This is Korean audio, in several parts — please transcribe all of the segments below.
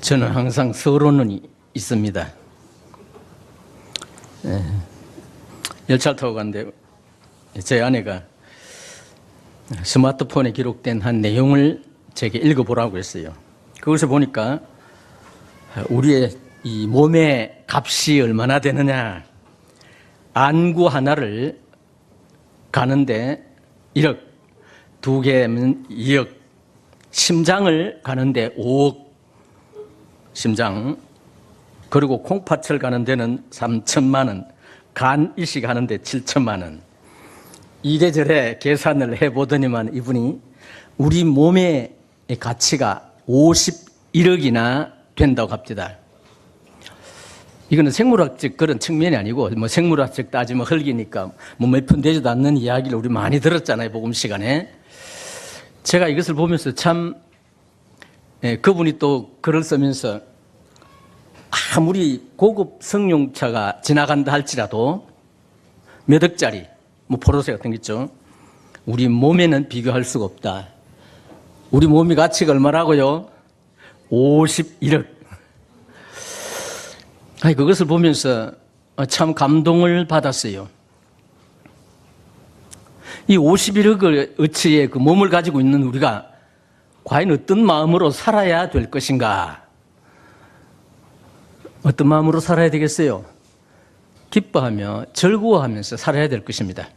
저는 항상 서론이 있습니다. 열차를 타고 갔는데 제 아내가 스마트폰에 기록된 한 내용을 제게 읽어보라고 했어요. 그것을 보니까 우리의 이 몸의 값이 얼마나 되느냐. 안구 하나를 가는데 1억, 2개면 2억, 심장을 가는데 5억 심장, 그리고 콩팥을 가는 데는 3천만 원, 간 이식 하는데 7천만 원. 이래저래 계산을 해보더니만 이분이 우리 몸의 가치가 51억이나 된다고 합니다. 이거는 생물학적 그런 측면이 아니고 뭐 생물학적 따지면 흙이니까 뭐 몇 푼 되지도 않는 이야기를 우리 많이 들었잖아요, 복음 시간에. 제가 이것을 보면서 참 그분이 또 글을 쓰면서 아무리 고급 승용차가 지나간다 할지라도 몇 억짜리 뭐 포르쉐 같은 게 있죠, 우리 몸에는 비교할 수가 없다. 우리 몸이 가치가 얼마라고요? 51억. 그것을 보면서 참 감동을 받았어요. 이 51억 어치의 그 몸을 가지고 있는 우리가 과연 어떤 마음으로 살아야 될 것인가? 어떤 마음으로 살아야 되겠어요? 기뻐하며 즐거워하면서 살아야 될 것입니다.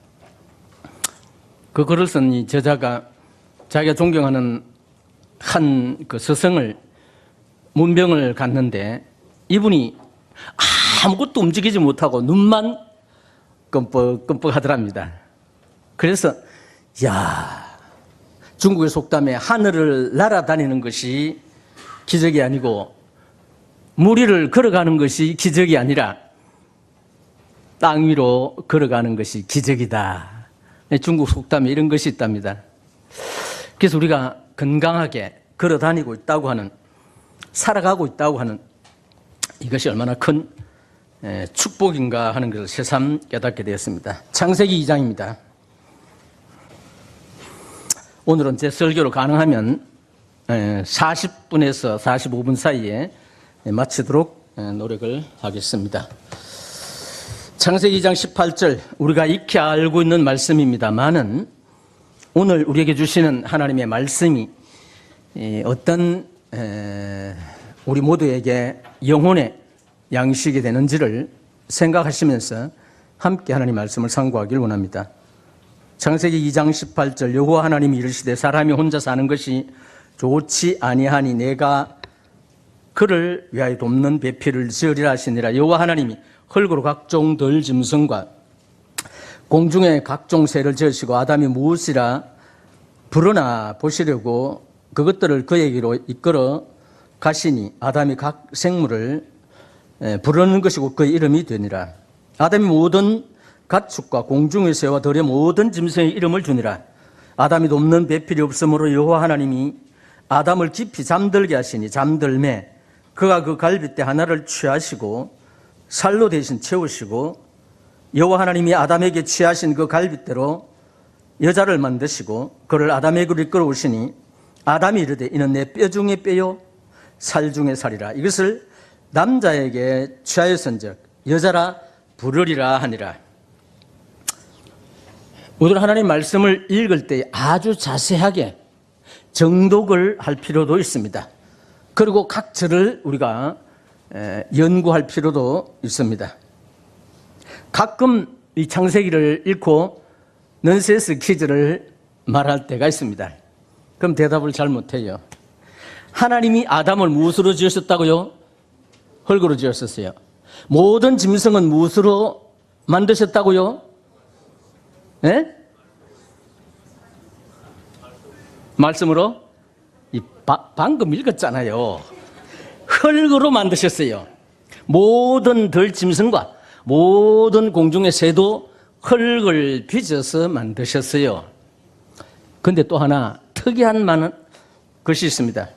그 글을 쓴 이 저자가 자기가 존경하는 한 그 스승을 문병을 갔는데 이분이 아무것도 움직이지 못하고 눈만 끔뻑끔뻑 하더랍니다. 그래서 중국의 속담에 하늘을 날아다니는 것이 기적이 아니고 물 위를 걸어가는 것이 기적이 아니라 땅 위로 걸어가는 것이 기적이다. 중국 속담에 이런 것이 있답니다. 그래서 우리가 건강하게 걸어다니고 있다고 하는, 살아가고 있다고 하는 이것이 얼마나 큰 축복인가 하는 것을 새삼 깨닫게 되었습니다. 창세기 2장입니다. 오늘은 제 설교로 가능하면 40분에서 45분 사이에 마치도록 노력을 하겠습니다. 창세기 2장 18절, 우리가 익히 알고 있는 말씀입니다만은 오늘 우리에게 주시는 하나님의 말씀이 어떤 우리 모두에게 영혼의 양식이 되는지를 생각하시면서 함께 하나님 말씀을 상고하길 원합니다. 창세기 2장 18절, 여호와 하나님이 이르시되 사람이 혼자 사는 것이 좋지 아니하니 내가 그를 위하여 돕는 배필을 지으리라 하시니라. 여호와 하나님이 흙으로 각종 들 짐승과 공중에 각종 새를 지으시고 아담이 무엇이라 부르나 보시려고 그것들을 그에게로 이끌어 가시니 아담이 각 생물을 부르는 것이고 그 이름이 되니라. 아담이 모든 가축과 공중의 새와 들의 모든 짐승의 이름을 주니라. 아담이 돕는 배필이 없으므로 여호와 하나님이 아담을 깊이 잠들게 하시니 잠들매 그가 그 갈빗대 하나를 취하시고 살로 대신 채우시고 여호와 하나님이 아담에게 취하신 그 갈빗대로 여자를 만드시고 그를 아담에게로 이끌어오시니 아담이 이르되 이는 내 뼈 중에 뼈요 살 중에 살이라. 이것을 남자에게 취하였은즉 여자라 부르리라 하니라. 오늘 하나님 말씀을 읽을 때 아주 자세하게 정독을 할 필요도 있습니다. 그리고 각 절을 우리가 연구할 필요도 있습니다. 가끔 이 창세기를 읽고 넌센스 퀴즈를 말할 때가 있습니다. 그럼 대답을 잘 못해요. 하나님이 아담을 무엇으로 지으셨다고요? 흙으로 지으셨어요. 모든 짐승은 무엇으로 만드셨다고요? 예? 말씀으로? 방금 읽었잖아요. 흙으로 만드셨어요. 모든 들 짐승과 모든 공중의 새도 흙을 빚어서 만드셨어요. 그런데 또 하나 특이한 많은 것이 있습니다.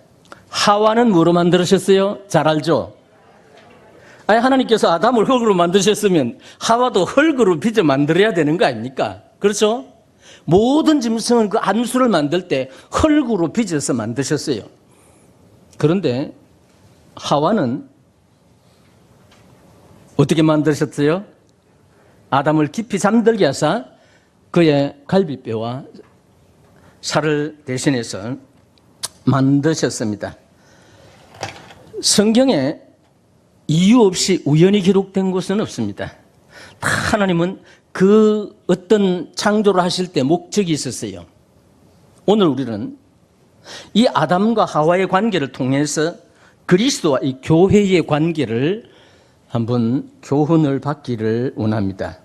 하와는 뭐로 만드셨어요? 잘 알죠? 하나님께서 아담을 흙으로 만드셨으면 하와도 흙으로 빚어 만들어야 되는 거 아닙니까? 그렇죠? 모든 짐승은 그 암수를 만들 때 흙으로 빚어서 만드셨어요. 그런데 하와는 어떻게 만드셨어요? 아담을 깊이 잠들게 하사 그의 갈비뼈와 살을 대신해서 만드셨습니다. 성경에 이유 없이 우연히 기록된 것은 없습니다. 다 하나님은 그 어떤 창조를 하실 때 목적이 있었어요. 오늘 우리는 이 아담과 하와의 관계를 통해서 그리스도와 이 교회의 관계를 한번 교훈을 받기를 원합니다.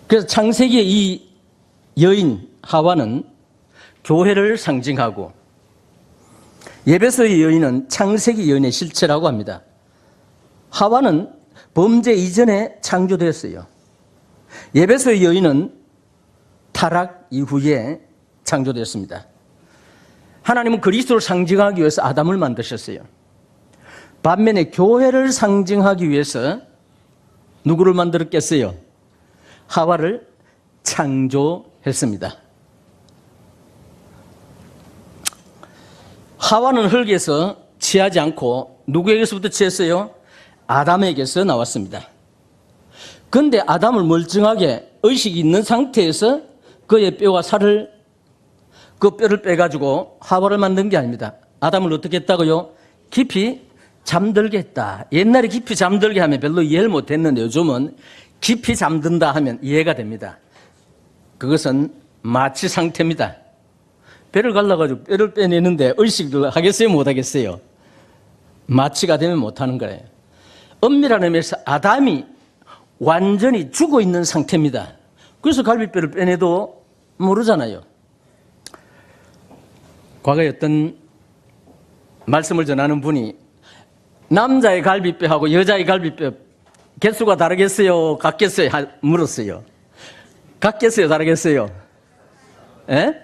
그래서 창세기의 이 여인 하와는 교회를 상징하고 에베소의 여인은 창세기 여인의 실체라고 합니다. 하와는 범죄 이전에 창조되었어요. 에베소의 여인은 타락 이후에 창조되었습니다. 하나님은 그리스도를 상징하기 위해서 아담을 만드셨어요. 반면에 교회를 상징하기 위해서 누구를 만들었겠어요? 하와를 창조했습니다. 하와는 흙에서 취하지 않고 누구에게서부터 취했어요? 아담에게서 나왔습니다. 그런데 아담을 멀쩡하게 의식이 있는 상태에서 그의 뼈와 살을 그 뼈를 빼가지고 하와를 만든 게 아닙니다. 아담을 어떻게 했다고요? 깊이 잠들게 했다. 옛날에 깊이 잠들게 하면 별로 이해를 못했는데 요즘은 깊이 잠든다 하면 이해가 됩니다. 그것은 마취 상태입니다. 뼈를 갈라가지고 뼈를 빼내는데 의식을 하겠어요? 못하겠어요? 마취가 되면 못하는 거예요. 엄밀한 의미에서 아담이 완전히 죽어 있는 상태입니다. 그래서 갈비뼈를 빼내도 모르잖아요. 과거에 어떤 말씀을 전하는 분이 남자의 갈비뼈하고 여자의 갈비뼈 개수가 다르겠어요? 같겠어요? 물었어요. 같겠어요? 다르겠어요? 에?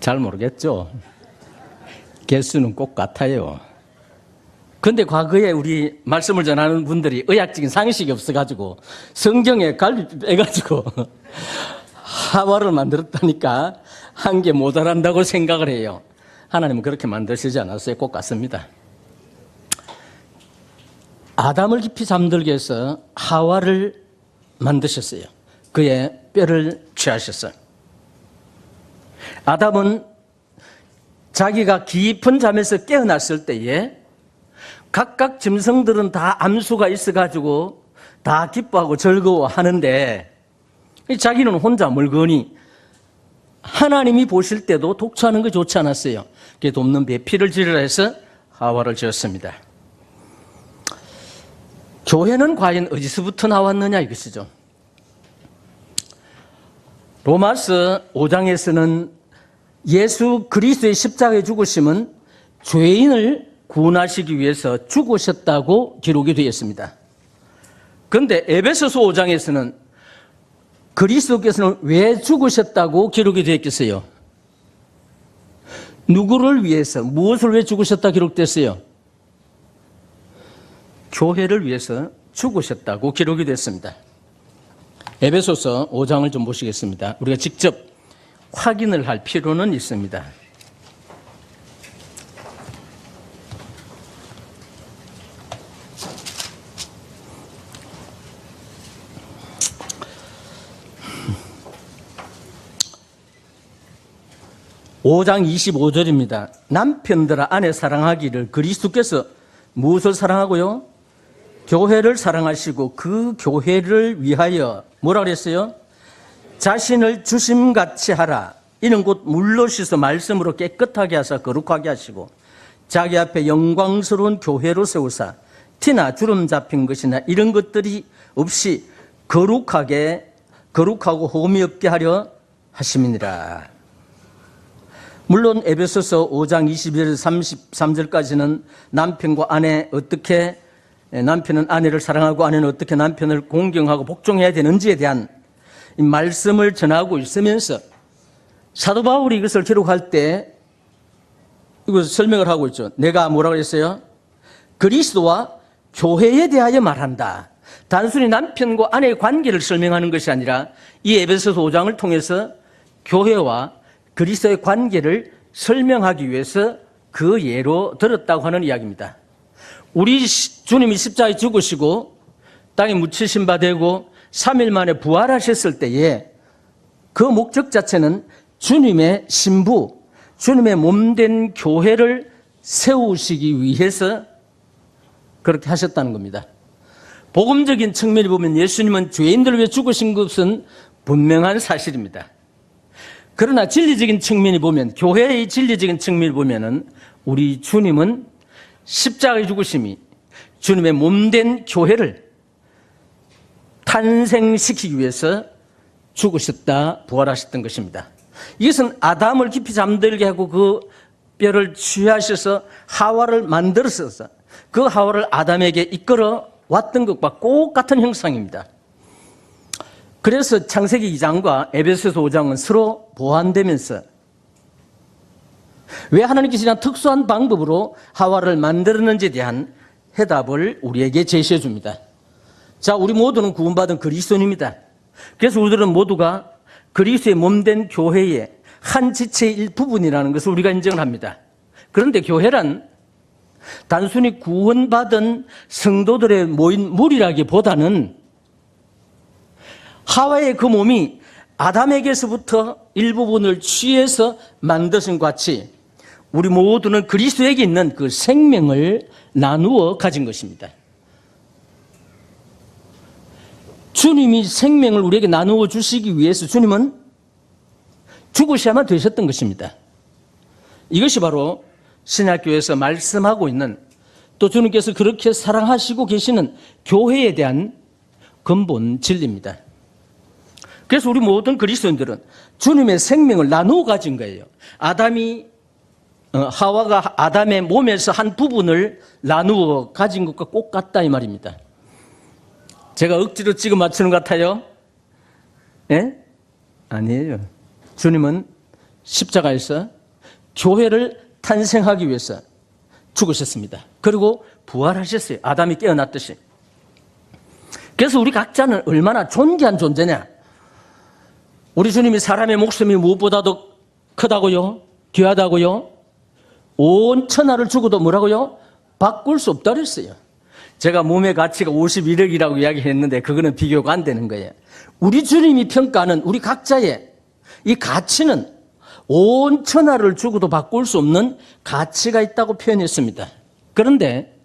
잘 모르겠죠? 개수는 꼭 같아요. 근데 과거에 우리 말씀을 전하는 분들이 의학적인 상식이 없어가지고 성경에 갈비뼈 빼가지고 하와를 만들었다니까 한 개 모자란다고 생각을 해요. 하나님은 그렇게 만드시지 않았어요. 꼭 같습니다. 아담을 깊이 잠들게 해서 하와를 만드셨어요. 그의 뼈를 취하셨어요. 아담은 자기가 깊은 잠에서 깨어났을 때에 각각 짐승들은 다 암수가 있어가지고 다 기뻐하고 즐거워하는데 자기는 혼자 멀거니 하나님이 보실 때도 독처하는 거 좋지 않았어요. 그게 돕는 배필을 지으라 해서 하와를 지었습니다. 교회는 과연 어디서부터 나왔느냐 이것이죠. 로마서 5장에서는 예수 그리스도의 십자가에 죽으심은 죄인을 구원하시기 위해서 죽으셨다고 기록이 되어 있습니다. 그런데 에베소서 5장에서는 그리스도께서는 왜 죽으셨다고 기록이 되어 있겠어요? 누구를 위해서, 무엇을 왜 죽으셨다 기록됐어요? 교회를 위해서 죽으셨다고 기록이 됐습니다. 에베소서 5장을 좀 보시겠습니다. 우리가 직접 확인을 할 필요는 있습니다. (5장 25절입니다) 남편들아 아내 사랑하기를 그리스도께서 무엇을 사랑하고요? 교회를 사랑하시고 그 교회를 위하여 뭐라 그랬어요? 자신을 주심같이 하라. 이는 곧 물로 씻어 말씀으로 깨끗하게 하사 거룩하게 하시고 자기 앞에 영광스러운 교회로 세우사 티나 주름 잡힌 것이나 이런 것들이 없이 거룩하고 홈이 없게 하려 하심이니라. 물론 에베소서 5장 21절 33절까지는 남편과 아내 어떻게 남편은 아내를 사랑하고 아내는 어떻게 남편을 공경하고 복종해야 되는지에 대한 이 말씀을 전하고 있으면서 사도 바울이 이것을 기록할 때 이것을 설명을 하고 있죠. 내가 뭐라고 했어요? 그리스도와 교회에 대하여 말한다. 단순히 남편과 아내의 관계를 설명하는 것이 아니라 이 에베소서 5장을 통해서 교회와 그리스도의 관계를 설명하기 위해서 그 예로 들었다고 하는 이야기입니다. 우리 주님이 십자가에 죽으시고 땅에 묻히신 바 되고 3일 만에 부활하셨을 때에 그 목적 자체는 주님의 신부, 주님의 몸된 교회를 세우시기 위해서 그렇게 하셨다는 겁니다. 복음적인 측면을 보면 예수님은 죄인들을 위해 죽으신 것은 분명한 사실입니다. 그러나 진리적인 측면을 보면, 교회의 진리적인 측면을 보면은 우리 주님은 십자가의 죽으심이 주님의 몸된 교회를 탄생시키기 위해서 죽으셨다, 부활하셨던 것입니다. 이것은 아담을 깊이 잠들게 하고 그 뼈를 취하셔서 하와를 만들어서 그 하와를 아담에게 이끌어 왔던 것과 꼭 같은 형상입니다. 그래서 창세기 2장과 에베소서 5장은 서로 보완되면서 왜 하나님께서 이런 특수한 방법으로 하와를 만들었는지에 대한 해답을 우리에게 제시해 줍니다. 자, 우리 모두는 구원받은 그리스도인입니다. 그래서 우리들은 모두가 그리스도의 몸된 교회의 한 지체의 일부분이라는 것을 우리가 인정을 합니다. 그런데 교회란 단순히 구원받은 성도들의 모인 무리라기보다는 하와의 그 몸이 아담에게서부터 일부분을 취해서 만드신 것 같이 우리 모두는 그리스도에게 있는 그 생명을 나누어 가진 것입니다. 주님이 생명을 우리에게 나누어 주시기 위해서 주님은 죽으셔야만 되셨던 것입니다. 이것이 바로 신약교회에서 말씀하고 있는, 또 주님께서 그렇게 사랑하시고 계시는 교회에 대한 근본 진리입니다. 그래서 우리 모든 그리스도인들은 주님의 생명을 나누어 가진 거예요. 하와가 아담의 몸에서 한 부분을 나누어 가진 것과 꼭 같다 이 말입니다. 제가 억지로 찍어 맞추는 것 같아요? 예? 아니에요. 주님은 십자가에서 교회를 탄생하기 위해서 죽으셨습니다. 그리고 부활하셨어요. 아담이 깨어났듯이. 그래서 우리 각자는 얼마나 존귀한 존재냐. 우리 주님이 사람의 목숨이 무엇보다도 크다고요? 귀하다고요? 온 천하를 주고도 뭐라고요? 바꿀 수 없다 그랬어요. 제가 몸의 가치가 51억이라고 이야기했는데 그거는 비교가 안 되는 거예요. 우리 주님이 평가하는 우리 각자의 이 가치는 온 천하를 주고도 바꿀 수 없는 가치가 있다고 표현했습니다. 그런데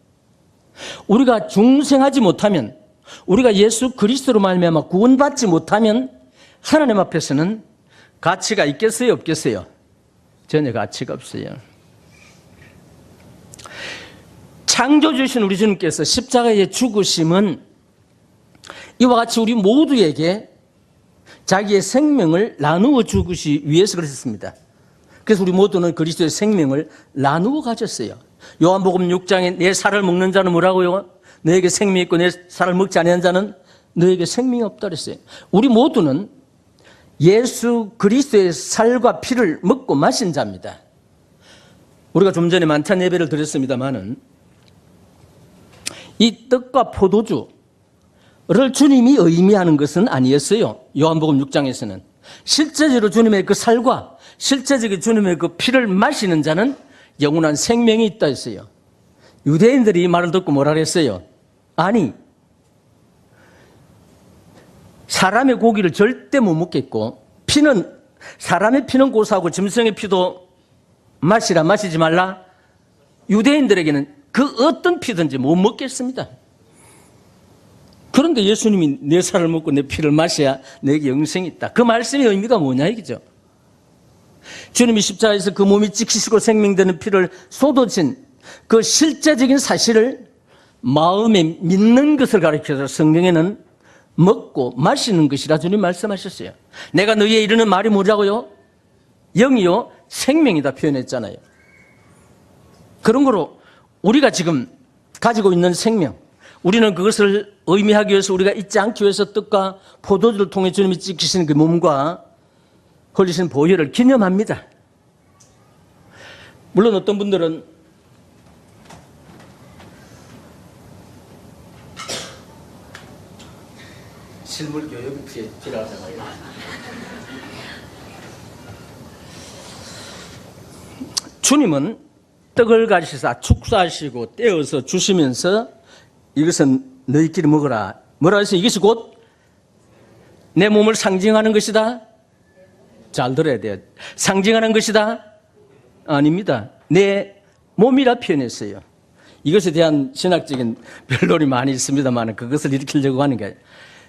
우리가 중생하지 못하면, 우리가 예수 그리스도로 말미암아 구원받지 못하면 하나님 앞에서는 가치가 있겠어요, 없겠어요? 전혀 가치가 없어요. 창조주신 우리 주님께서 십자가의 죽으심은 이와 같이 우리 모두에게 자기의 생명을 나누어 주기 위해서 그러셨습니다. 그래서 우리 모두는 그리스도의 생명을 나누어 가졌어요. 요한복음 6장에 내 살을 먹는 자는 뭐라고요? 너에게 생명이 있고 내 살을 먹지 아니하는 자는 너에게 생명이 없다 그랬어요. 우리 모두는 예수 그리스도의 살과 피를 먹고 마신 자입니다. 우리가 좀 전에 만찬 예배를 드렸습니다마는 이 떡과 포도주를 주님이 의미하는 것은 아니었어요. 요한복음 6장에서는 실제적으로 주님의 그 살과 실제적인 주님의 그 피를 마시는 자는 영원한 생명이 있다 했어요. 유대인들이 이 말을 듣고 뭐라 그랬어요? 아니, 사람의 고기를 절대 못 먹겠고 사람의 피는 고사하고 짐승의 피도 마시라 마시지 말라. 유대인들에게는 그 어떤 피든지 못 먹겠습니다. 그런데 예수님이 내 살을 먹고 내 피를 마셔야 내게 영생이 있다. 그 말씀의 의미가 뭐냐 이거죠. 주님이 십자가에서 그 몸이 찍히시고 생명되는 피를 쏟아진 그 실제적인 사실을 마음에 믿는 것을 가르쳐서 성경에는 먹고 마시는 것이라 주님 말씀하셨어요. 내가 너희에 이르는 말이 뭐라고요? 영이요 생명이다 표현했잖아요. 그런 거로 우리가 지금 가지고 있는 생명, 우리는 그것을 의미하기 위해서, 우리가 잊지 않기 위해서 떡과 포도주를 통해 주님이 찍히시는 그 몸과 흘리신 보혈을 기념합니다. 물론 어떤 분들은 실물 교육이 필요하잖아요. 주님은 떡을 가시사 축사하시고 떼어서 주시면서 이것은 너희끼리 먹어라. 뭐라 해서 이것이 곧 내 몸을 상징하는 것이다. 잘 들어야 돼요. 상징하는 것이다? 아닙니다. 내 몸이라 표현했어요. 이것에 대한 신학적인 변론이 많이 있습니다만 그것을 일으키려고 하는 게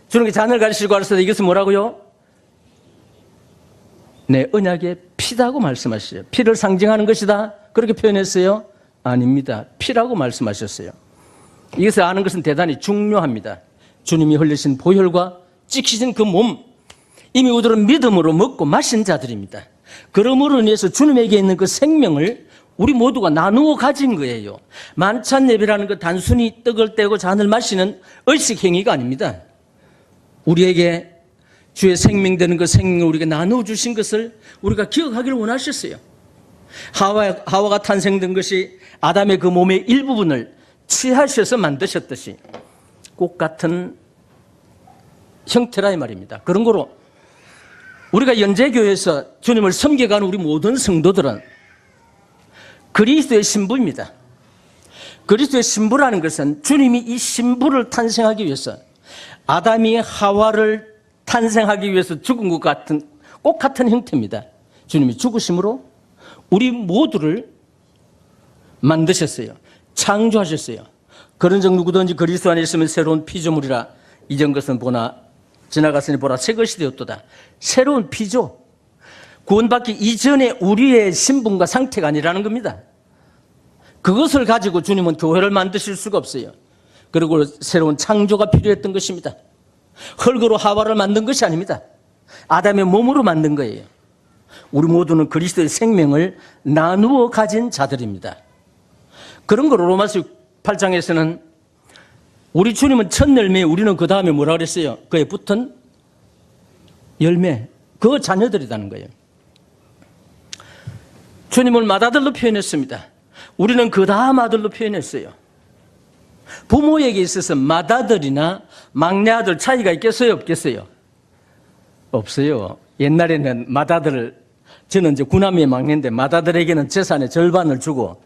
주님께 잔을 가지시고 하시되 이것은 뭐라고요? 내 언약의 피다고 말씀하셨어요. 피를 상징하는 것이다. 그렇게 표현했어요? 아닙니다. 피라고 말씀하셨어요. 이것을 아는 것은 대단히 중요합니다. 주님이 흘리신 보혈과 찍히신 그 몸, 이미 우리들은 믿음으로 먹고 마신 자들입니다. 그러므로 인해서 주님에게 있는 그 생명을 우리 모두가 나누어 가진 거예요. 만찬 예배라는 것 단순히 떡을 떼고 잔을 마시는 의식 행위가 아닙니다. 우리에게 주의 생명 되는 그 생명을 우리가 나누어 주신 것을 우리가 기억하기를 원하셨어요. 하와가 탄생된 것이 아담의 그 몸의 일부분을 취하셔서 만드셨듯이 꼭 같은 형태라 이 말입니다. 그런 거로 우리가 연제교회에서 주님을 섬겨가는 우리 모든 성도들은 그리스도의 신부입니다. 그리스도의 신부라는 것은 주님이 이 신부를 탄생하기 위해서 아담이 하와를 탄생하기 위해서 죽은 것 같은 꼭 같은 형태입니다. 주님이 죽으심으로 우리 모두를 만드셨어요. 창조하셨어요. 그런 적 누구든지 그리스도 안에 있으면 새로운 피조물이라 이전 것은 보나 지나갔으니 보라 새 것이 되었도다. 새로운 피조. 구원받기 이전에 우리의 신분과 상태가 아니라는 겁니다. 그것을 가지고 주님은 교회를 만드실 수가 없어요. 그리고 새로운 창조가 필요했던 것입니다. 흙으로 하와를 만든 것이 아닙니다. 아담의 몸으로 만든 거예요. 우리 모두는 그리스도의 생명을 나누어 가진 자들입니다. 그런 거로 로마서 8장에서는 우리 주님은 첫 열매, 우리는 그 다음에 뭐라 그랬어요? 그에 붙은 열매, 그 자녀들이라는 거예요. 주님을 맏아들로 표현했습니다. 우리는 그 다음 아들로 표현했어요. 부모에게 있어서 맏아들이나 막내 아들 차이가 있겠어요? 없겠어요? 없어요. 옛날에는 맏아들을, 저는 이제 구남이의 막내인데 맏아들에게는 재산의 절반을 주고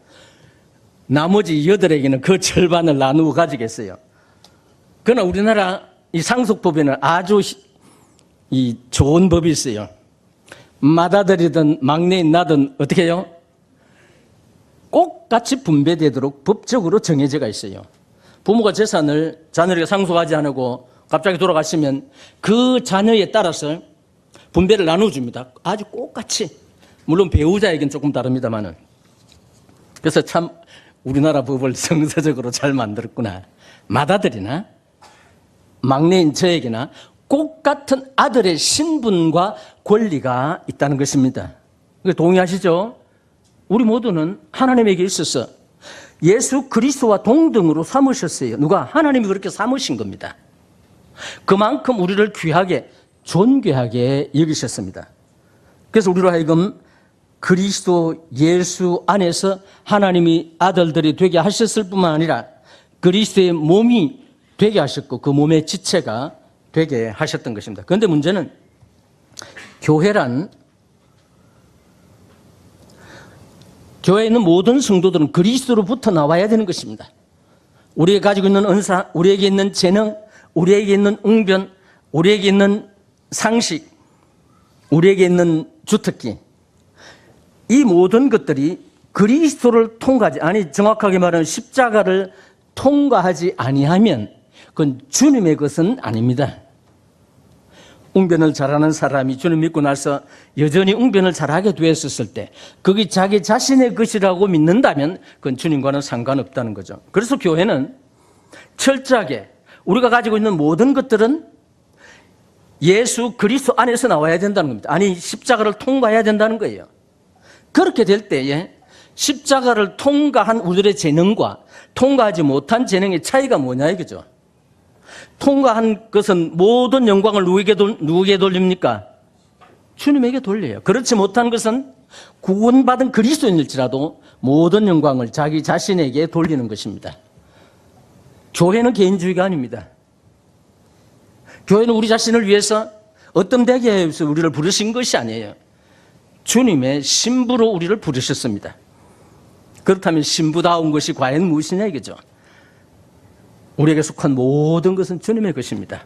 나머지 8에게는 그 절반을 나누어 가지겠어요. 그러나 우리나라 이 상속법에는 아주 이 좋은 법이 있어요. 맏아들이든 막내인 나든 어떻게 해요? 꼭 같이 분배되도록 법적으로 정해져가 있어요. 부모가 재산을 자녀에게 상속하지 않고 갑자기 돌아가시면 그 자녀에 따라서 분배를 나눠줍니다. 아주 꼭 같이. 물론 배우자에겐 조금 다릅니다만은. 그래서 참 우리나라 법을 성서적으로 잘 만들었구나. 맏아들이나 막내인 저에게나 꼭 같은 아들의 신분과 권리가 있다는 것입니다. 동의하시죠? 우리 모두는 하나님에게 있어서 예수 그리스도와 동등으로 삼으셨어요. 누가? 하나님이 그렇게 삼으신 겁니다. 그만큼 우리를 귀하게 존귀하게 여기셨습니다. 그래서 우리로 하여금 그리스도 예수 안에서 하나님이 아들들이 되게 하셨을 뿐만 아니라 그리스도의 몸이 되게 하셨고 그 몸의 지체가 되게 하셨던 것입니다. 그런데 문제는 교회에 있는 모든 성도들은 그리스도로부터 나와야 되는 것입니다. 우리가 가지고 있는 은사, 우리에게 있는 재능, 우리에게 있는 웅변, 우리에게 있는 상식, 우리에게 있는 주특기, 이 모든 것들이 그리스도를 통과하지, 아니 정확하게 말하면 십자가를 통과하지 아니하면 그건 주님의 것은 아닙니다. 웅변을 잘하는 사람이 주님 믿고 나서 여전히 웅변을 잘하게 되었을 때 그게 자기 자신의 것이라고 믿는다면 그건 주님과는 상관없다는 거죠. 그래서 교회는 철저하게 우리가 가지고 있는 모든 것들은 예수 그리스도 안에서 나와야 된다는 겁니다. 아니 십자가를 통과해야 된다는 거예요. 그렇게 될 때에 십자가를 통과한 우리들의 재능과 통과하지 못한 재능의 차이가 뭐냐 이거죠. 통과한 것은 모든 영광을 누구에게 돌립니까? 주님에게 돌려요. 그렇지 못한 것은 구원받은 그리스도인일지라도 모든 영광을 자기 자신에게 돌리는 것입니다. 교회는 개인주의가 아닙니다. 교회는 우리 자신을 위해서 어떤 되게 해서 우리를 부르신 것이 아니에요. 주님의 신부로 우리를 부르셨습니다. 그렇다면 신부다운 것이 과연 무엇이냐 이거죠. 우리에게 속한 모든 것은 주님의 것입니다.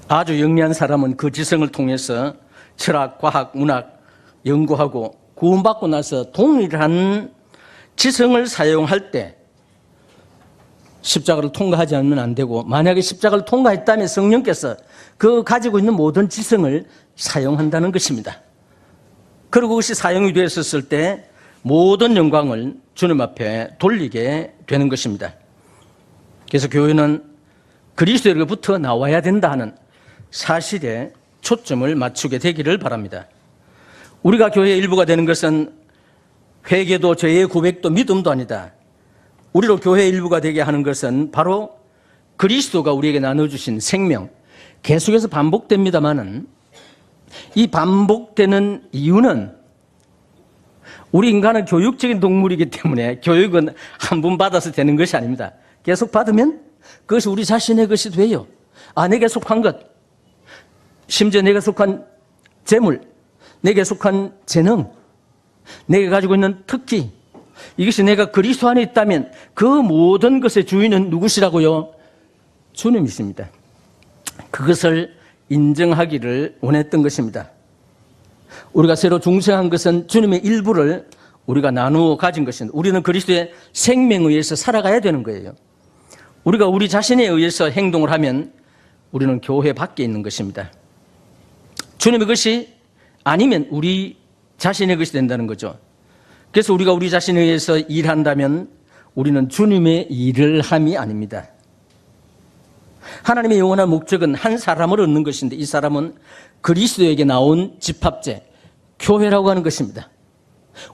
아주 영리한 사람은 그 지성을 통해서 철학, 과학, 문학 연구하고 구원받고 나서 동일한 지성을 사용할 때 십자가를 통과하지 않으면 안 되고, 만약에 십자가를 통과했다면 성령께서 그 가지고 있는 모든 지성을 사용한다는 것입니다. 그리고 그것이 사용이 되었을 때 모든 영광을 주님 앞에 돌리게 되는 것입니다. 그래서 교회는 그리스도에게부터 나와야 된다 하는 사실에 초점을 맞추게 되기를 바랍니다. 우리가 교회의 일부가 되는 것은 회개도 죄의 고백도 믿음도 아니다. 우리로 교회의 일부가 되게 하는 것은 바로 그리스도가 우리에게 나눠주신 생명, 계속해서 반복됩니다마는 이 반복되는 이유는 우리 인간은 교육적인 동물이기 때문에 교육은 한 번 받아서 되는 것이 아닙니다. 계속 받으면 그것이 우리 자신의 것이 돼요. 내게 속한 것, 심지어 내가 속한 재물, 내게 속한 재능, 내가 가지고 있는 특기, 이것이 내가 그리스도 안에 있다면 그 모든 것의 주인은 누구시라고요? 주님이십니다. 그것을 인정하기를 원했던 것입니다. 우리가 새로 중생한 것은 주님의 일부를 우리가 나누어 가진 것입니다. 우리는 그리스도의 생명에 의해서 살아가야 되는 거예요. 우리가 우리 자신에 의해서 행동을 하면 우리는 교회 밖에 있는 것입니다. 주님의 것이 아니면 우리 자신의 것이 된다는 거죠. 그래서 우리가 우리 자신에 의해서 일한다면 우리는 주님의 일을 함이 아닙니다. 하나님의 영원한 목적은 한 사람을 얻는 것인데, 이 사람은 그리스도에게 나온 집합체, 교회라고 하는 것입니다.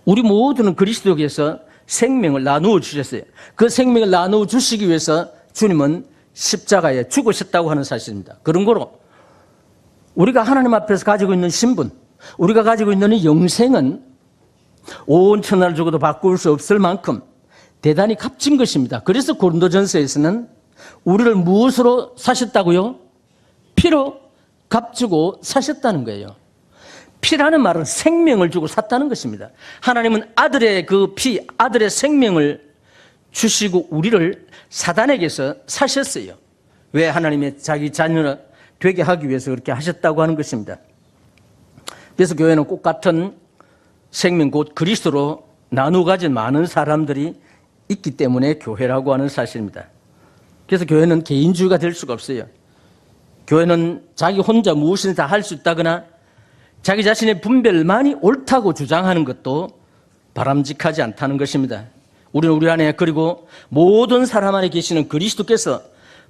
우리 모두는 그리스도에게서 생명을 나누어 주셨어요. 그 생명을 나누어 주시기 위해서 주님은 십자가에 죽으셨다고 하는 사실입니다. 그런 거로 우리가 하나님 앞에서 가지고 있는 신분, 우리가 가지고 있는 이 영생은 온 천하를 주고도 바꿀 수 없을 만큼 대단히 값진 것입니다. 그래서 고린도전서에서는 우리를 무엇으로 사셨다고요? 피로 값주고 사셨다는 거예요. 피라는 말은 생명을 주고 샀다는 것입니다. 하나님은 아들의 그 피, 아들의 생명을 주시고 우리를 사단에게서 사셨어요. 왜? 하나님의 자기 자녀가 되게 하기 위해서 그렇게 하셨다고 하는 것입니다. 그래서 교회는 꼭 같은 생명, 곧 그리스도로 나누어 가진 많은 사람들이 있기 때문에 교회라고 하는 사실입니다. 그래서 교회는 개인주의가 될 수가 없어요. 교회는 자기 혼자 무엇이든 다 할 수 있다거나 자기 자신의 분별만이 옳다고 주장하는 것도 바람직하지 않다는 것입니다. 우리는 우리 안에, 그리고 모든 사람 안에 계시는 그리스도께서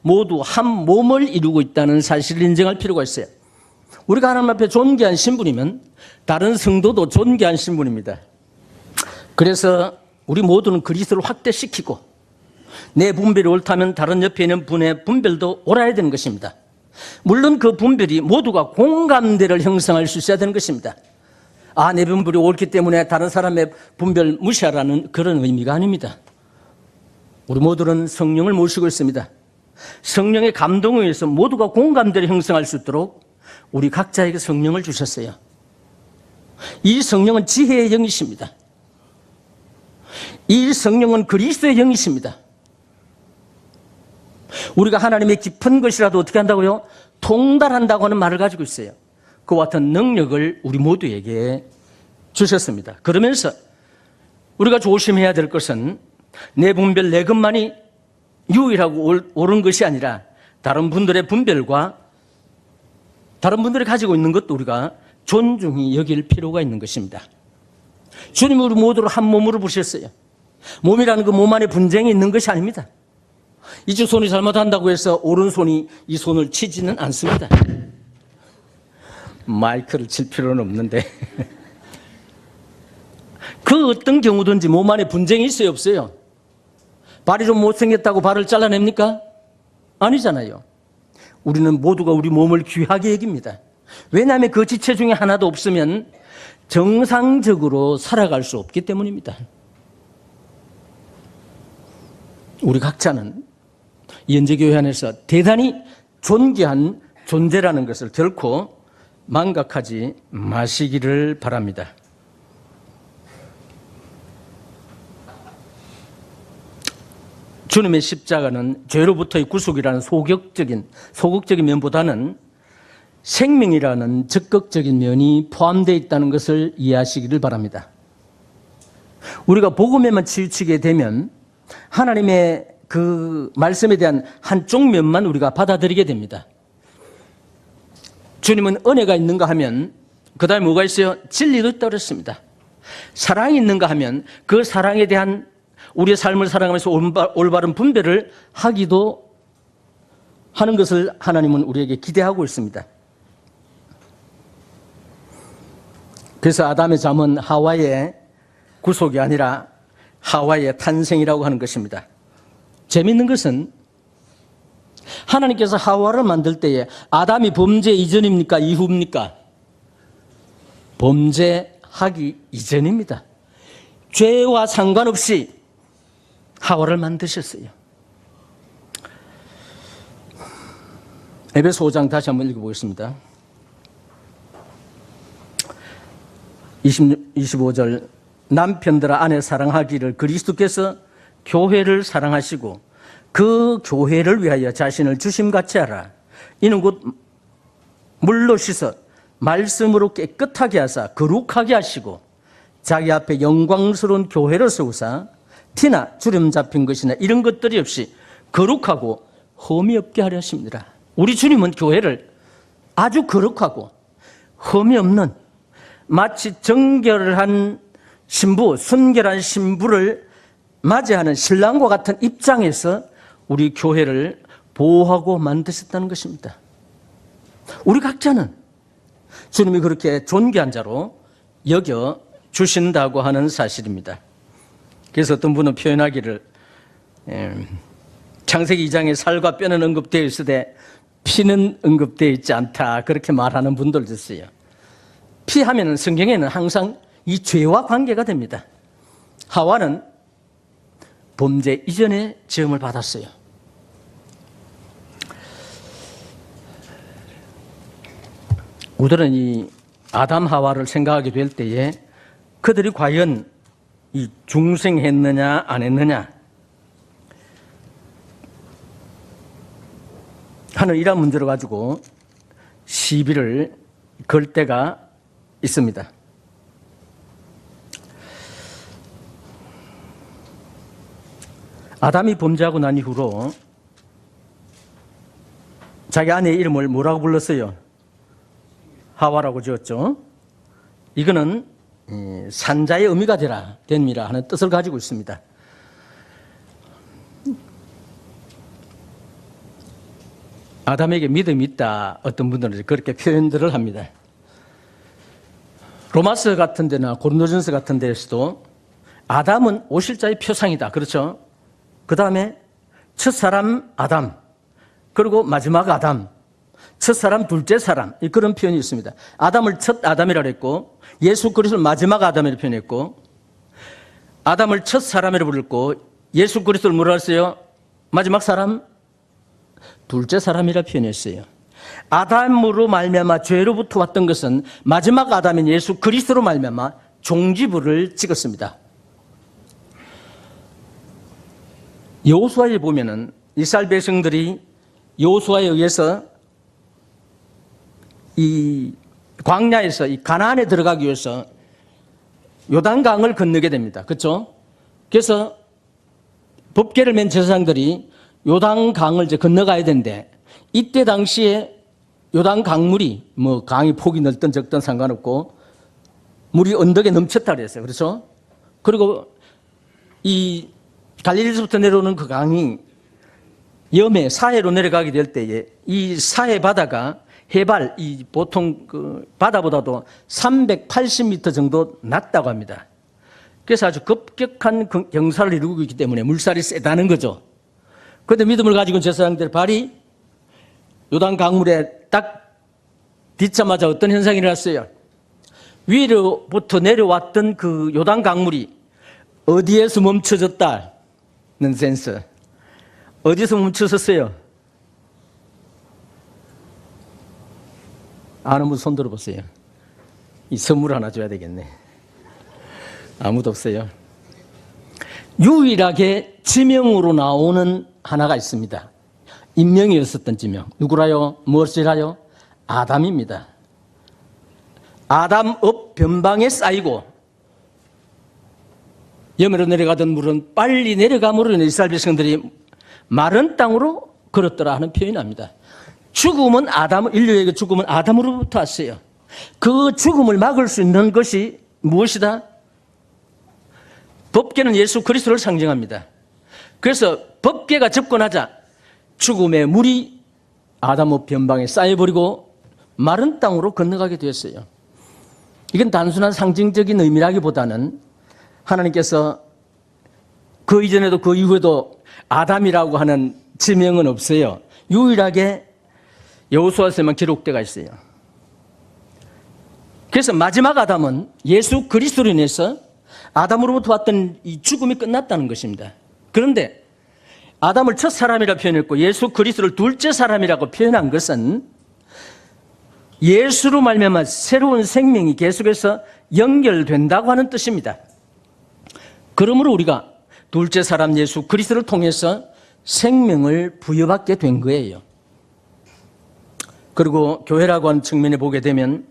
모두 한 몸을 이루고 있다는 사실을 인정할 필요가 있어요. 우리가 하나님 앞에 존귀한 신분이면 다른 성도도 존귀한 신분입니다. 그래서 우리 모두는 그리스도를 확대시키고 내 분별이 옳다면 다른 옆에 있는 분의 분별도 옳아야 되는 것입니다. 물론 그 분별이 모두가 공감대를 형성할 수 있어야 되는 것입니다. 내 분별이 옳기 때문에 다른 사람의 분별 무시하라는 그런 의미가 아닙니다. 우리 모두는 성령을 모시고 있습니다. 성령의 감동에 의해서 모두가 공감대를 형성할 수 있도록 우리 각자에게 성령을 주셨어요. 이 성령은 지혜의 영이십니다. 이 성령은 그리스도의 영이십니다. 우리가 하나님의 깊은 것이라도 어떻게 한다고요? 통달한다고 하는 말을 가지고 있어요. 그와 같은 능력을 우리 모두에게 주셨습니다. 그러면서 우리가 조심해야 될 것은 내 분별, 내 것만이 유일하고 옳은 것이 아니라 다른 분들의 분별과 다른 분들이 가지고 있는 것도 우리가 존중히 여길 필요가 있는 것입니다. 주님이 우리 모두를 한 몸으로 부르셨어요. 몸이라는 그 몸 안에 분쟁이 있는 것이 아닙니다. 이쪽 손이 잘못한다고 해서 오른손이 이 손을 치지는 않습니다. 마이크를 칠 필요는 없는데 그 어떤 경우든지 몸 안에 분쟁이 있어요, 없어요? 발이 좀 못생겼다고 발을 잘라냅니까? 아니잖아요. 우리는 모두가 우리 몸을 귀하게 여깁니다. 왜냐하면 그 지체 중에 하나도 없으면 정상적으로 살아갈 수 없기 때문입니다. 우리 각자는 이 현재교회 안에서 대단히 존귀한 존재라는 것을 결코 망각하지 마시기를 바랍니다. 주님의 십자가는 죄로부터의 구속이라는 소극적인 면보다는 생명이라는 적극적인 면이 포함되어 있다는 것을 이해하시기를 바랍니다. 우리가 복음에만 치우치게 되면 하나님의 그 말씀에 대한 한쪽 면만 우리가 받아들이게 됩니다. 주님은 은혜가 있는가 하면 그 다음에 뭐가 있어요? 진리도 있다고 그랬습니다. 사랑이 있는가 하면 그 사랑에 대한 우리의 삶을 살아가면서 올바른 분별을 하기도 하는 것을 하나님은 우리에게 기대하고 있습니다. 그래서 아담의 잠은 하와의 구속이 아니라 하와의 탄생이라고 하는 것입니다. 재미있는 것은 하나님께서 하와를 만들 때에 아담이 범죄 이전입니까? 이후입니까? 범죄하기 이전입니다. 죄와 상관없이 하와를 만드셨어요. 에베소 5장 다시 한번 읽어보겠습니다. 25절 남편들아 아내 사랑하기를 그리스도께서 교회를 사랑하시고 그 교회를 위하여 자신을 주심같이 하라. 이는 곧 물로 씻어 말씀으로 깨끗하게 하사 거룩하게 하시고 자기 앞에 영광스러운 교회를 세우사 티나 주름 잡힌 것이나 이런 것들이 없이 거룩하고 흠이 없게 하려 하십니다. 우리 주님은 교회를 아주 거룩하고 흠이 없는 마치 정결한 신부, 순결한 신부를 맞이하는 신랑과 같은 입장에서 우리 교회를 보호하고 만드셨다는 것입니다. 우리 각자는 주님이 그렇게 존귀한 자로 여겨 주신다고 하는 사실입니다. 그래서 어떤 분은 표현하기를 창세기 2장에 살과 뼈는 언급되어 있으되 피는 언급되어 있지 않다 그렇게 말하는 분들도 있어요. 피 하면은 성경에는 항상 이 죄와 관계가 됩니다. 하와는 범죄 이전에 지음을 받았어요. 우리는 이 아담 하와를 생각하게 될 때에 그들이 과연 이 중생했느냐 안 했느냐 하는 이런 문제를 가지고 시비를 걸 때가 있습니다. 아담이 범죄하고 난 이후로 자기 아내의 이름을 뭐라고 불렀어요? 하와라고 지었죠. 이거는 산자의 의미가 되라 됩니다 하는 뜻을 가지고 있습니다. 아담에게 믿음이 있다 어떤 분들은 그렇게 표현들을 합니다. 로마서 같은 데나 고린도전서 같은 데에서도 아담은 오실자의 표상이다. 그렇죠? 그 다음에 첫 사람 아담, 그리고 마지막 아담, 첫 사람 둘째 사람, 그런 표현이 있습니다. 아담을 첫 아담이라고 했고 예수 그리스도를 마지막 아담이라고 표현했고 아담을 첫 사람이라고 불렀고 예수 그리스도를 뭐라고 했어요? 마지막 사람? 둘째 사람이라 표현했어요. 아담으로 말미암아 죄로부터 왔던 것은 마지막 아담인 예수 그리스도로 말미암아 종지부를 찍었습니다. 여호수아에 보면은 이스라엘 백성들이 여호수아에 의해서 이 광야에서 이 가나안에 들어가기 위해서 요단강을 건너게 됩니다. 그렇죠? 그래서 법궤를 맨 제사장들이 요단강을 이제 건너가야 되는데 이때 당시에 요단 강물이 뭐 강이 폭이 넓든 적든 상관없고 물이 언덕에 넘쳤다 그랬어요. 그렇죠? 그리고 이 갈릴리에서부터 내려오는 그 강이 염해 사해로 내려가게 될 때에 이 사해 바다가 해발 이 보통 그 바다보다도 380m 정도 낮다고 합니다. 그래서 아주 급격한 경사를 이루고 있기 때문에 물살이 세다는 거죠. 그런데 믿음을 가지고 있는 제사장들의 발이 요단 강물에 딱 딛자마자 어떤 현상이 일어났어요? 위로부터 내려왔던 그 요단 강물이 어디에서 멈춰졌다는 센스. 어디서 멈춰섰어요? 아는 분 손 들어보세요. 이 선물 하나 줘야 되겠네. 아무도 없어요. 유일하게 지명으로 나오는 하나가 있습니다. 인명이었었던 지명. 누구라요? 무엇이라요? 아담입니다. 아담 업 변방에 쌓이고 염으로 내려가던 물은 빨리 내려감으로 이스라엘 백성들이 마른 땅으로 걸었더라 하는 표현이 납니다. 죽음은 인류에게 죽음은 아담으로부터 왔어요. 그 죽음을 막을 수 있는 것이 무엇이다? 법궤는 예수 그리스도를 상징합니다. 그래서 법궤가 접근하자 죽음의 물이 아담의 변방에 쌓여버리고 마른 땅으로 건너가게 되었어요. 이건 단순한 상징적인 의미라기보다는 하나님께서 그 이전에도 그 이후에도 아담이라고 하는 지명은 없어요. 유일하게 여호수아서에만 기록되어 있어요. 그래서 마지막 아담은 예수 그리스도로 인해서 아담으로부터 왔던 이 죽음이 끝났다는 것입니다. 그런데 아담을 첫 사람이라 표현했고 예수 그리스도를 둘째 사람이라고 표현한 것은 예수로 말미암아 새로운 생명이 계속해서 연결된다고 하는 뜻입니다. 그러므로 우리가 둘째 사람 예수 그리스도를 통해서 생명을 부여받게 된 거예요. 그리고 교회라고 하는 측면에 보게 되면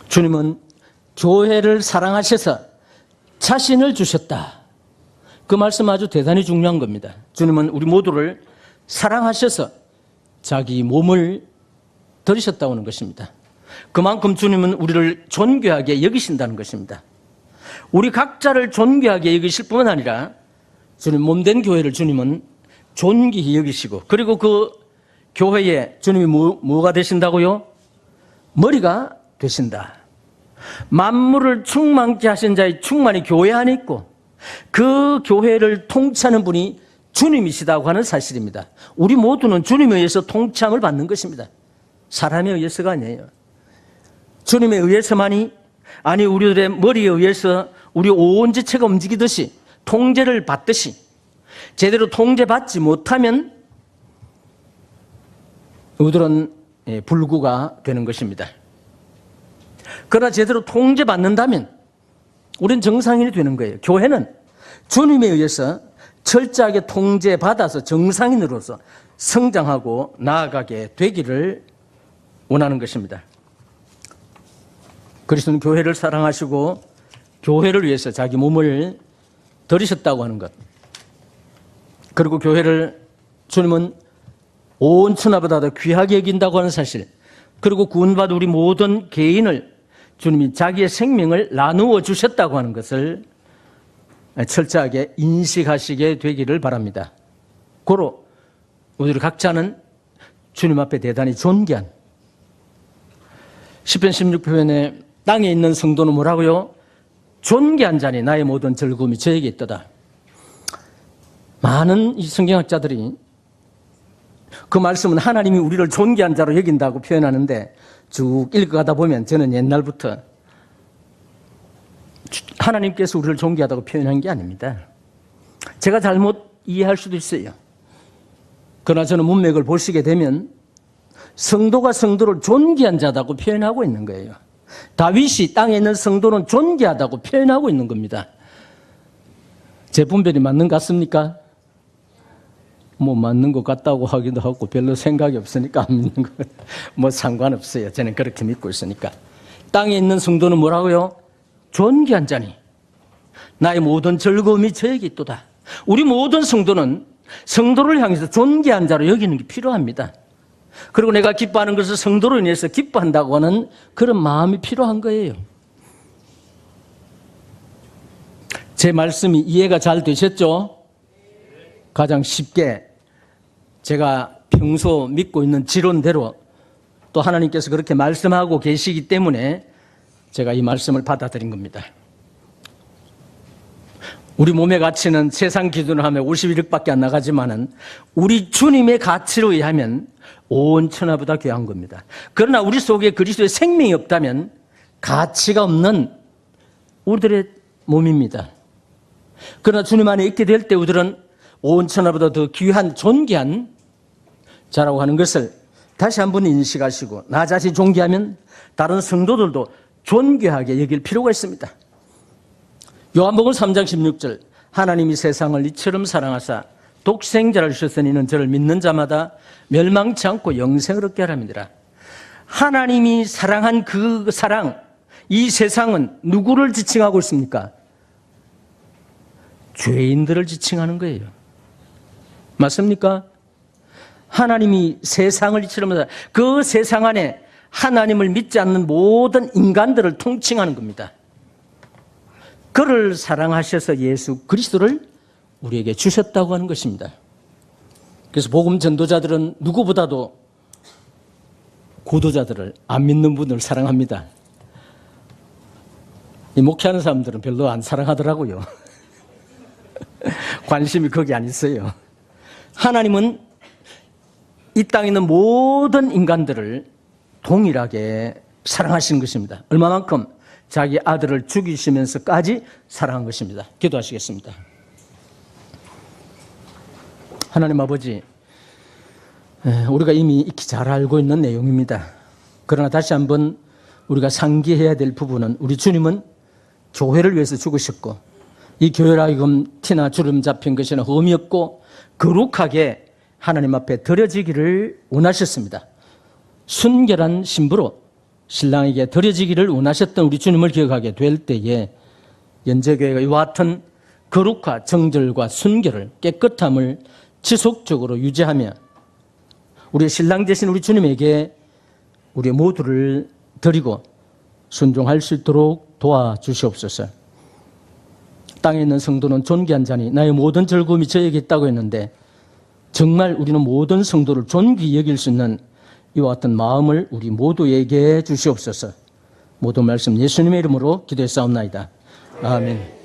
주님은 교회를 사랑하셔서 자신을 주셨다. 그 말씀 아주 대단히 중요한 겁니다. 주님은 우리 모두를 사랑하셔서 자기 몸을 들이셨다고 하는 것입니다. 그만큼 주님은 우리를 존귀하게 여기신다는 것입니다. 우리 각자를 존귀하게 여기실 뿐만 아니라 주님 몸된 교회를 주님은 존귀히 여기시고 그리고 그 교회에 주님이 뭐가 되신다고요? 머리가 되신다. 만물을 충만케 하신 자의 충만이 교회 안에 있고 그 교회를 통치하는 분이 주님이시다고 하는 사실입니다. 우리 모두는 주님에 의해서 통치함을 받는 것입니다. 사람에 의해서가 아니에요. 주님에 의해서만이 아니 우리들의 머리에 의해서 우리 온 지체가 움직이듯이 통제를 받듯이 제대로 통제받지 못하면 우리들은 불구가 되는 것입니다. 그러나 제대로 통제받는다면 우리는 정상인이 되는 거예요. 교회는 주님에 의해서 철저하게 통제받아서 정상인으로서 성장하고 나아가게 되기를 원하는 것입니다. 그리스도는 교회를 사랑하시고 교회를 위해서 자기 몸을 들이셨다고 하는 것. 그리고 교회를 주님은 온 천하보다 더 귀하게 여긴다고 하는 사실. 그리고 구원받은 우리 모든 개인을 주님이 자기의 생명을 나누어 주셨다고 하는 것을 철저하게 인식하시게 되기를 바랍니다. 고로 우리 각자는 주님 앞에 대단히 존귀한 시편 16편에 땅에 있는 성도는 뭐라고요? 존귀한 자니 나의 모든 즐거움이 저에게 있도다. 많은 이 성경학자들이 그 말씀은 하나님이 우리를 존귀한 자로 여긴다고 표현하는데 쭉 읽어가다 보면 저는 옛날부터 하나님께서 우리를 존귀하다고 표현한 게 아닙니다. 제가 잘못 이해할 수도 있어요. 그러나 저는 문맥을 보시게 되면 성도가 성도를 존귀한 자다고 표현하고 있는 거예요. 다윗이 땅에 있는 성도는 존귀하다고 표현하고 있는 겁니다. 제 분별이 맞는 것 같습니까? 뭐 맞는 것 같다고 하기도 하고 별로 생각이 없으니까 안 믿는 거 뭐 상관없어요. 저는 그렇게 믿고 있으니까. 땅에 있는 성도는 뭐라고요? 존귀한 자니 나의 모든 즐거움이 저에게 있도다. 우리 모든 성도는 성도를 향해서 존귀한 자로 여기는 게 필요합니다. 그리고 내가 기뻐하는 것을 성도로 인해서 기뻐한다고 하는 그런 마음이 필요한 거예요. 제 말씀이 이해가 잘 되셨죠? 가장 쉽게 제가 평소 믿고 있는 지론대로 또 하나님께서 그렇게 말씀하고 계시기 때문에 제가 이 말씀을 받아들인 겁니다. 우리 몸의 가치는 세상 기준으로 하면 51억밖에 안 나가지만은 우리 주님의 가치로 의하면 온 천하보다 귀한 겁니다. 그러나 우리 속에 그리스도의 생명이 없다면 가치가 없는 우리들의 몸입니다. 그러나 주님 안에 있게 될 때 우리들은 온 천하보다 더 귀한 존귀한 자라고 하는 것을 다시 한번 인식하시고 나 자신이 존귀하면 다른 성도들도 존귀하게 여길 필요가 있습니다. 요한복음 3장 16절 하나님이 세상을 이처럼 사랑하사 독생자를 주셨으니 이는 저를 믿는 자마다 멸망치 않고 영생을 얻게 하랍니다. 하나님이 사랑한 그 사랑, 이 세상은 누구를 지칭하고 있습니까? 죄인들을 지칭하는 거예요. 맞습니까? 하나님이 세상을 이처럼 그 세상 안에 하나님을 믿지 않는 모든 인간들을 통칭하는 겁니다. 그를 사랑하셔서 예수 그리스도를 우리에게 주셨다고 하는 것입니다. 그래서 복음 전도자들은 누구보다도 고도자들을, 안 믿는 분을 사랑합니다. 이 목회하는 사람들은 별로 안 사랑하더라고요. 관심이 거기 안 있어요. 하나님은 이 땅에 있는 모든 인간들을 동일하게 사랑하시는 것입니다. 얼마만큼? 자기 아들을 죽이시면서까지 사랑한 것입니다. 기도하시겠습니다. 하나님 아버지, 우리가 이미 익히 잘 알고 있는 내용입니다. 그러나 다시 한번 우리가 상기해야 될 부분은 우리 주님은 교회를 위해서 죽으셨고 이 교회라 하여금 티나 주름 잡힌 것이나 흠이 없고 거룩하게 하나님 앞에 드려지기를 원하셨습니다. 순결한 신부로 신랑에게 드려지기를 원하셨던 우리 주님을 기억하게 될 때에 연제교회가 이와 같은 거룩과 정절과 순결을 깨끗함을 지속적으로 유지하며 우리 신랑 되신 우리 주님에게 우리 모두를 드리고 순종할 수 있도록 도와주시옵소서. 땅에 있는 성도는 존귀한 자니 나의 모든 즐거움이 저에게 있다고 했는데 정말 우리는 모든 성도를 존귀히 여길 수 있는 이와 같은 마음을 우리 모두에게 주시옵소서. 모든 말씀 예수님의 이름으로 기도했사옵나이다. 아멘.